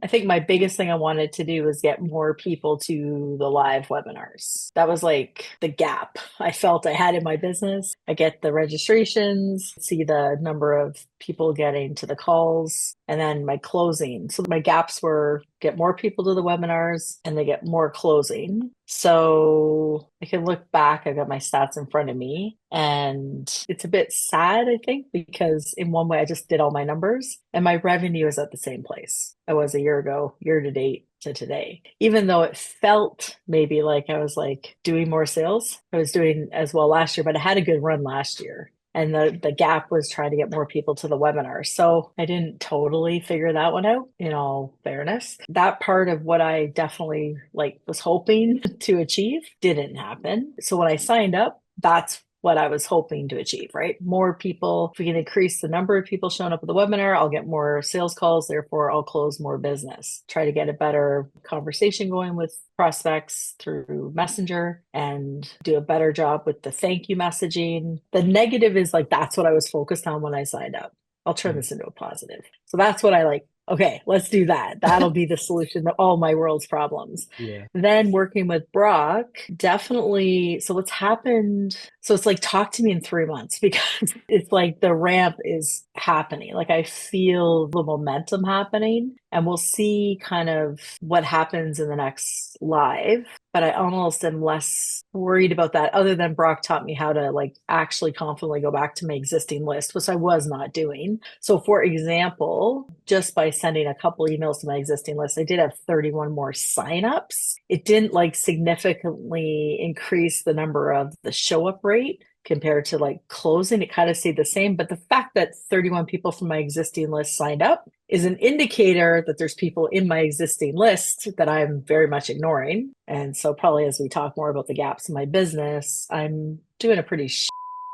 I think my biggest thing I wanted to do was get more people to the live webinars. That was like the gap I felt I had in my business. I get the registrations, see the number of people getting to the calls, and then my closing. So my gaps were get more people to the webinars and they get more closing. So I can look back, I've got my stats in front of me, and it's a bit sad, I think, because in one way I just did all my numbers and my revenue is at the same place I was a year ago, year to date to today. Even though it felt maybe like I was like doing more sales, I was doing as well last year, but I had a good run last year. And the gap was trying to get more people to the webinar. So I didn't totally figure that one out, in all fairness. That part of what I definitely like was hoping to achieve didn't happen. So when I signed up, that's what I was hoping to achieve, right? More people, if we can increase the number of people showing up at the webinar, I'll get more sales calls, therefore I'll close more business. Try to get a better conversation going with prospects through Messenger and do a better job with the thank you messaging. The negative is like that's what I was focused on when I signed up. I'll turn Mm. this into a positive. So that's what I like. Okay, let's do that. That'll be the solution to all my world's problems. Yeah. Then working with Brock, definitely. So what's happened? So it's like, talk to me in 3 months because it's like the ramp is happening. Like I feel the momentum happening and we'll see kind of what happens in the next live. But I almost am less worried about that other than Brock taught me how to like actually confidently go back to my existing list, which I was not doing. So for example, just by sending a couple emails to my existing list, I did have 31 more signups. It didn't like significantly increase the number of the show up rate compared to like closing. It kind of stayed the same. But the fact that 31 people from my existing list signed up is an indicator that there's people in my existing list that I'm very much ignoring. And so probably as we talk more about the gaps in my business, I'm doing a pretty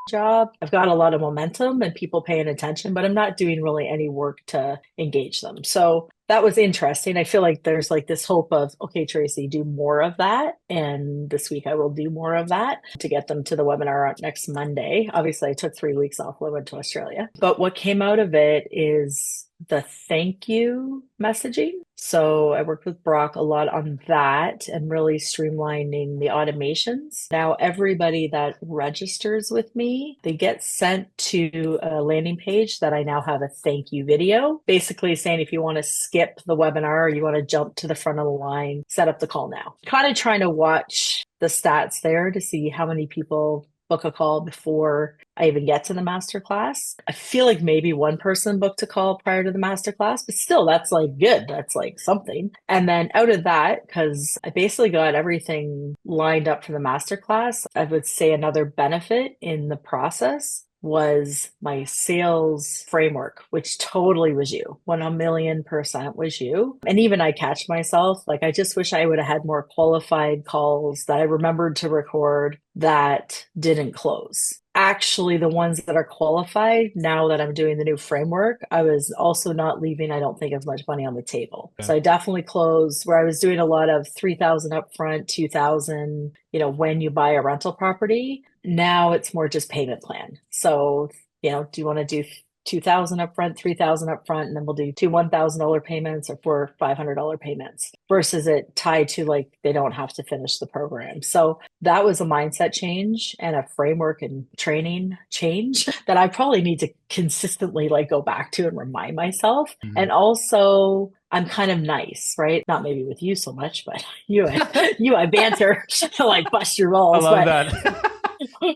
job. I've got a lot of momentum and people paying attention, but I'm not doing really any work to engage them. So that was interesting. I feel like there's like this hope of, okay, Tracy, do more of that. And this week I will do more of that to get them to the webinar next Monday. Obviously, I took 3 weeks off. I went to Australia. But what came out of it is the thank you messaging. So I worked with Brock a lot on that and really streamlining the automations. Now, everybody that registers with me, they get sent to a landing page that I now have a thank you video, basically saying if you want to skip the webinar or you want to jump to the front of the line, set up the call now. Kind of trying to watch the stats there to see how many people book a call before I even get to the masterclass. I feel like maybe one person booked a call prior to the masterclass, but still, that's like good. That's like something. And then out of that, because I basically got everything lined up for the masterclass, I would say another benefit in the process was my sales framework, which totally was you. 1,000,000% was you. And even I catch myself, like, I just wish I would have had more qualified calls that I remembered to record that didn't close. Actually, the ones that are qualified, now that I'm doing the new framework, I was also not leaving, I don't think, as much money on the table. Yeah. So I definitely closed where I was doing a lot of 3,000 upfront, 2,000, when you buy a rental property. Now it's more just payment plan. So, do you want to do 2,000 upfront, 3,000 upfront, and then we'll do two $1,000 payments or four $500 payments versus it tied to like they don't have to finish the program. So that was a mindset change and a framework and training change that I probably need to consistently like go back to and remind myself. Mhm. And also I'm kind of nice, right? Not maybe with you so much, but I banter to like bust your I balls, love but that.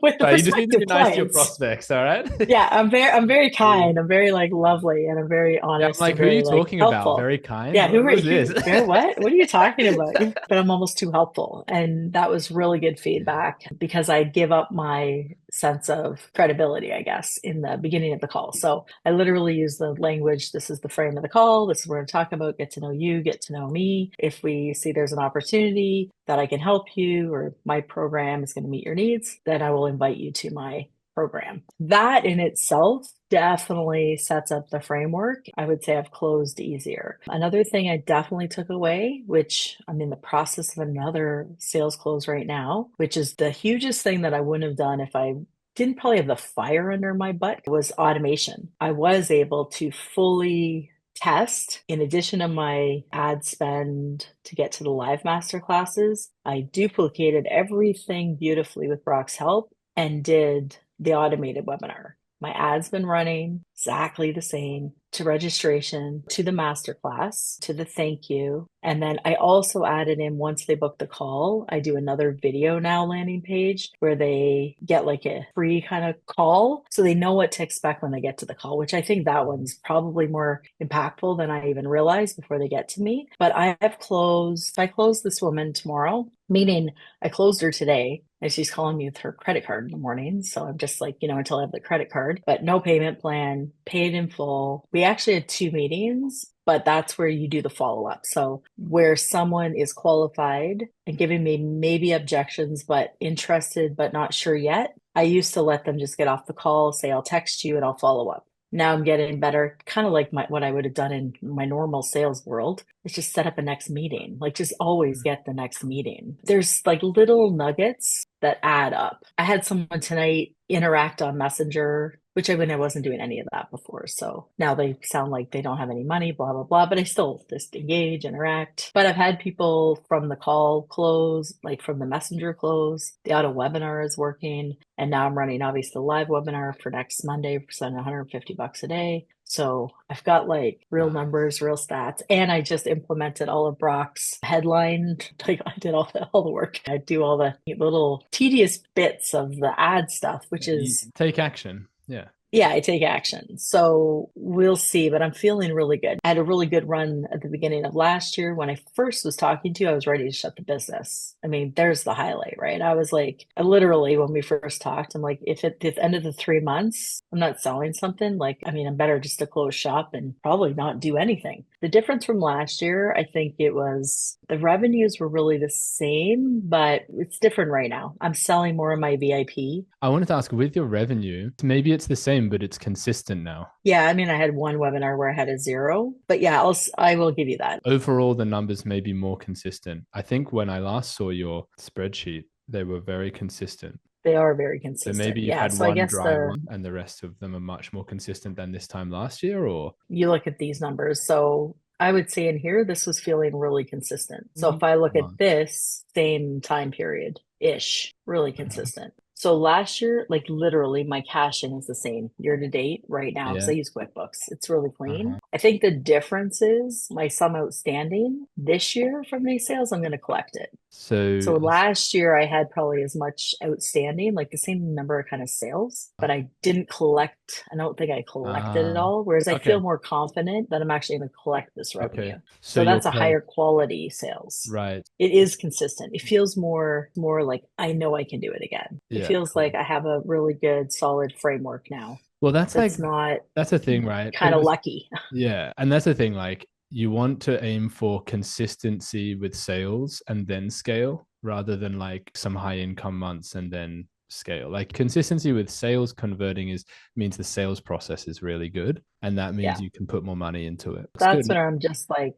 with the Right, you just need to prospective be nice to your clients. prospects, all right? Yeah, I'm very Yeah. kind. I'm very like lovely and I'm very Yeah, I'm honest like, and who are you very like talking about? helpful. Very kind? Yeah, who are Who's this? you? Very what? What are you talking about? But I'm almost too helpful. And that was really good feedback because I give up my sense of credibility, I guess, in the beginning of the call. So I literally use the language, this is the frame of the call, this is what we're going to talk about, get to know you, get to know me. If we see there's an opportunity that I can help you or my program is going to meet your needs, then I will invite you to my program. That in itself definitely sets up the framework. I would say I've closed easier. Another thing I definitely took away, which I'm in the process of another sales close right now, which is the hugest thing that I wouldn't have done if I didn't probably have the fire under my butt, was automation. I was able to fully test, in addition to my ad spend to get to the live master classes, I duplicated everything beautifully with Brock's help and did the automated webinar. My ad's been running exactly the same to registration, to the masterclass, to the thank you. And then I also added in once they book the call, I do another video now landing page where they get like a free kind of call. So they know what to expect when they get to the call, which I think that one's probably more impactful than I even realized before they get to me. But I closed this woman tomorrow, meaning I closed her today. And she's calling me with her credit card in the morning. So I'm just like, until I have the credit card, but no payment plan, paid in full. We actually had two meetings, but that's where you do the follow up. So where someone is qualified and giving me maybe objections, but interested, but not sure yet, I used to let them just get off the call, say, I'll text you and I'll follow up. Now I'm getting better, kind of like what I would have done in my normal sales world. Is just set up a next meeting. Like just always get the next meeting. There's like little nuggets that add up. I had someone tonight interact on Messenger, which I wasn't doing any of that before. So now they sound like they don't have any money, blah, blah, blah. But I still just engage, interact. But I've had people from the call close, like from the Messenger close. The auto webinar is working. And now I'm running obviously the live webinar for next Monday for spending $150 a day. So I've got like real numbers, real stats, and I just implemented all of Brock's headline. Like I did all the work. I do all the little tedious bits of the ad stuff, which is take action. Yeah. Yeah, I take action. So we'll see, but I'm feeling really good. I had a really good run at the beginning of last year. When I first was talking to you, I was ready to shut the business. I mean, there's the highlight, right? I was like, I literally, when we first talked, I'm like, if at the end of the 3 months, I'm not selling something, like, I mean, I'm better just to close shop and probably not do anything. The difference from last year, I think it was the revenues were really the same, but it's different right now. I'm selling more of my VIP. I wanted to ask with your revenue, maybe it's the same, but it's consistent now. Yeah, I mean, I had one webinar where I had a zero, but yeah, I will give you that. Overall, the numbers may be more consistent. I think when I last saw your spreadsheet, they were very consistent. They are very So consistent. maybe you've Yeah, had so I one guess dry one and the rest of them are much more consistent than this time last year, or you look at these numbers. So I would say in here, this was feeling really consistent. So if I look at this same time period ish, really consistent. So last year, like literally my cash in is the same year to date right now because yeah. I use QuickBooks. It's really clean. I think the difference is my sum outstanding this year from these sales, I'm going to collect it. So So last year I had probably as much outstanding, like the same number of kind of sales, but I didn't collect. I don't think I collected it all. Whereas I feel okay. more confident that I'm actually going to collect this Okay. revenue. So So you're that's a higher quality sales. right. It is consistent. It feels more like I know I can do it again. It Yeah, feels like cool. I have a really good solid framework now. Well, that's like That's not that's a thing, right? kind of lucky. Yeah, and that's the thing. Like you want to aim for consistency with sales and then scale rather than like some high income months and then scale. Like consistency with sales converting is means the sales process is really good, and that means Yeah. you can put more money into it. It's good. That's where I'm just like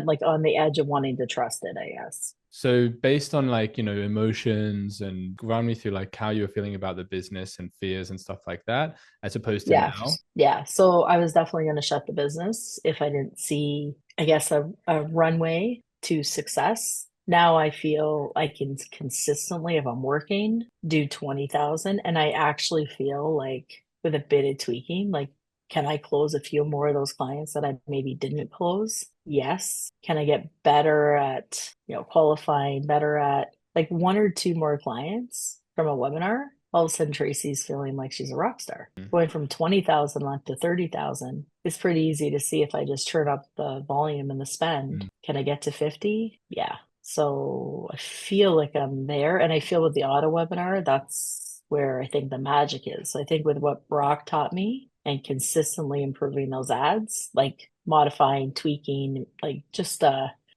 like on the edge of wanting to trust it, I guess. So based on like, emotions and run me through like how you're feeling about the business and fears and stuff like that, as opposed to Yeah. now. Yeah. So I was definitely going to shut the business if I didn't see, I guess, a runway to success. Now I feel I can consistently, if I'm working, do 20,000. And I actually feel like with a bit of tweaking, like, can I close a few more of those clients that I maybe didn't close? Yes. Can I get better at, qualifying, better at like one or two more clients from a webinar? All of a sudden Tracy's feeling like she's a rock star. Going from 20,000 left to 30,000 is pretty easy to see if I just turn up the volume and the spend. Can I get to 50? Yeah. So I feel like I'm there. And I feel with the auto webinar, that's where I think the magic is. So I think with what Brock taught me and consistently improving those ads, like modifying, tweaking, like just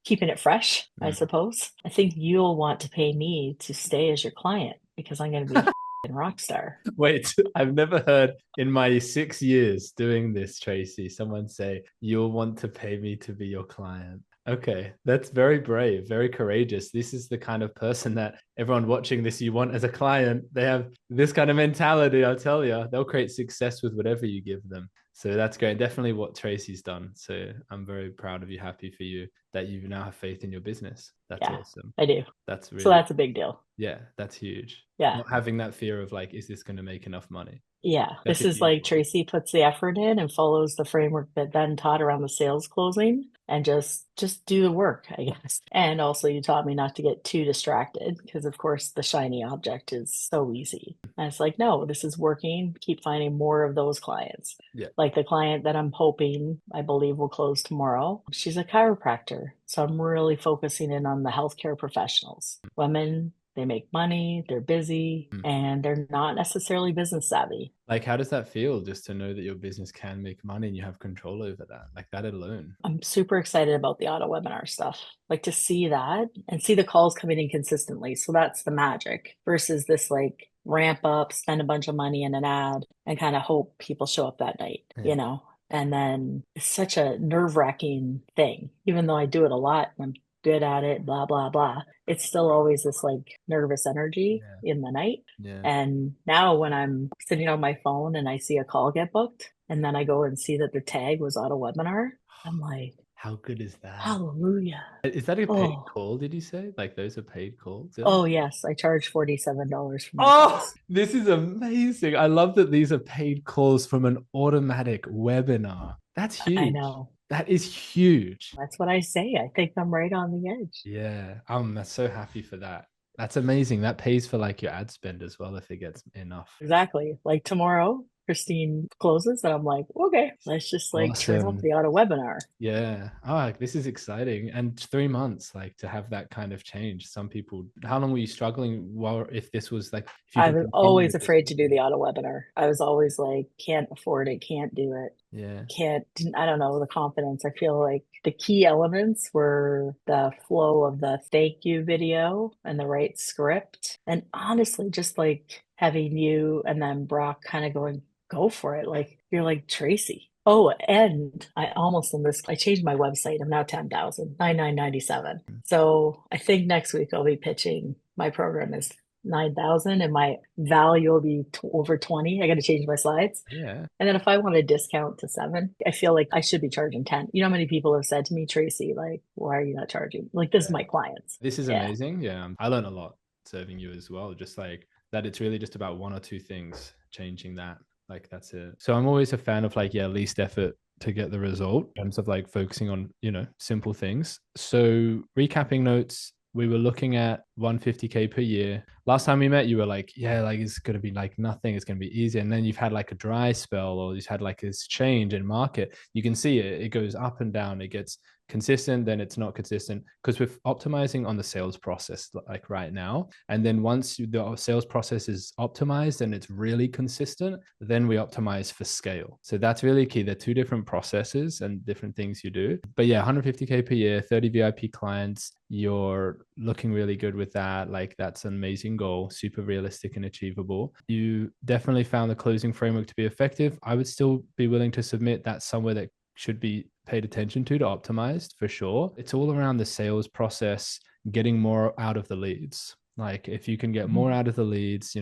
keeping it fresh, I suppose. I think you'll want to pay me to stay as your client because I'm going to be a rock star. Wait, I've never heard in my 6 years doing this, Tracy, someone say, you'll want to pay me to be your client. Okay, that's very brave, very courageous. This is the kind of person that everyone watching this you want as a client. They have this kind of mentality, I'll tell you. They'll create success with whatever you give them. So that's great. Definitely what Tracy's done. So I'm very proud of you, happy for you that you now have faith in your business. That's Yeah, awesome. I do. That's So really, that's a big deal. yeah, that's huge. Yeah. Not having that fear of like, is this going to make enough money? Yeah, That's this a is huge like one. Tracy puts the effort in and follows the framework that Ben taught around the sales closing and just do the work, I guess. And also you taught me not to get too distracted because of course the shiny object is so easy. And it's like, no, this is working. Keep finding more of those clients. Yeah. Like the client that I'm hoping, I believe will close tomorrow. She's a chiropractor. So I'm really focusing in on the healthcare professionals. Women, they make money, they're busy, Mm. and they're not necessarily business savvy. Like, how does that feel just to know that your business can make money and you have control over that? Like that alone. I'm super excited about the auto webinar stuff. Like to see that and see the calls coming in consistently. So that's the magic versus this like ramp up, spend a bunch of money in an ad and kind of hope people show up that night, Yeah. you know? And then it's such a nerve-wracking thing, even though I do it a lot and I'm good at it, blah, blah, blah. It's still always this like nervous energy Yeah. in the night. Yeah. And now when I'm sitting on my phone and I see a call get booked, and then I go and see that the tag was auto webinar, I'm like, How good is that? hallelujah. Is that a paid Oh, call, did you say? Like those are paid calls still? oh yes. I charge $47 for my Oh, calls. this is amazing. I love that these are paid calls from an automatic webinar. That's I huge. know. That is huge. That's what I say. I think I'm right on the edge. Yeah. I'm so happy for that. That's amazing. That pays for like your ad spend as well if it gets enough. Exactly. Like tomorrow, Christine closes, and I'm like, okay, let's just like turn up Awesome. the auto webinar. Yeah. Oh, this is exciting. And 3 months, like to have that kind of change. Some people, how long were you struggling? Well, if this was like, if you I can was continue always with this afraid to do business. the auto webinar. I was always like, can't afford it, can't do it. Yeah. Can't, I don't know, the confidence. I feel like the key elements were the flow of the thank you video and the right script. And honestly, just like having you and then Brock kind of going, go for it. Like you're like Tracy. Oh, and I almost in this, I changed my website. I'm now 10,000 9997. So I think next week I'll be pitching my program is 9,000 and my value will be over 20. I got to change my slides. Yeah. And then if I want to discount to 7, I feel like I should be charging 10. You know how many people have said to me, Tracy, like, why are you not charging? Like, this is Yeah. my clients. This is Yeah, amazing. Yeah. I learned a lot serving you as well. Just like that, it's really just about one or two things changing that. Like, that's it. So I'm always a fan of like, yeah, least effort to get the result in terms of like focusing on, simple things. So recapping notes, we were looking at 150K per year. Last time we met, you were like, yeah, like it's going to be like nothing. It's going to be easy. And then you've had like a dry spell or you've had like this change in market. You can see it. It goes up and down. It gets consistent, then it's not consistent because we're optimizing on the sales process like right now. And then once the sales process is optimized and it's really consistent, then we optimize for scale. So that's really key. They're two different processes and different things you do. But yeah, 150K per year, 30 VIP clients. You're looking really good with that. Like that's an amazing goal, super realistic and achievable. You definitely found the closing framework to be effective. I would still be willing to submit that somewhere that should be paid attention to optimize for sure. It's all around the sales process, getting more out of the leads. Like if you can get more out of the leads,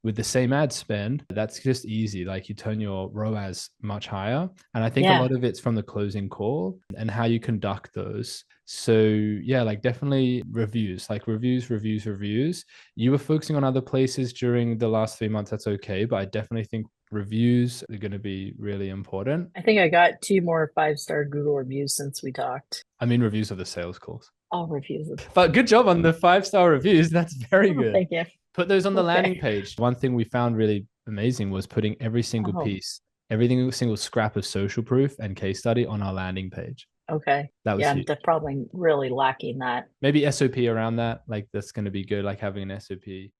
with the same ad spend, that's just easy. Like you turn your ROAS much higher. And I think a yeah, lot of it's from the closing call and how you conduct those. So yeah, like definitely reviews, like reviews. You were focusing on other places during the last 3 months. That's okay. But I definitely think reviews are going to be really important. I think I got 2 more 5-star Google reviews since we talked. I mean, reviews of the sales calls. All reviews. But good job on the 5-star reviews. That's very Oh, good. thank you. Put those on the landing Okay. page. One thing we found really amazing was putting every single Oh, piece, every single scrap of social proof and case study on our landing page. okay. That was Yeah, I'm huge. probably really lacking that. Maybe SOP around that. Like that's going to be good, like having an SOP.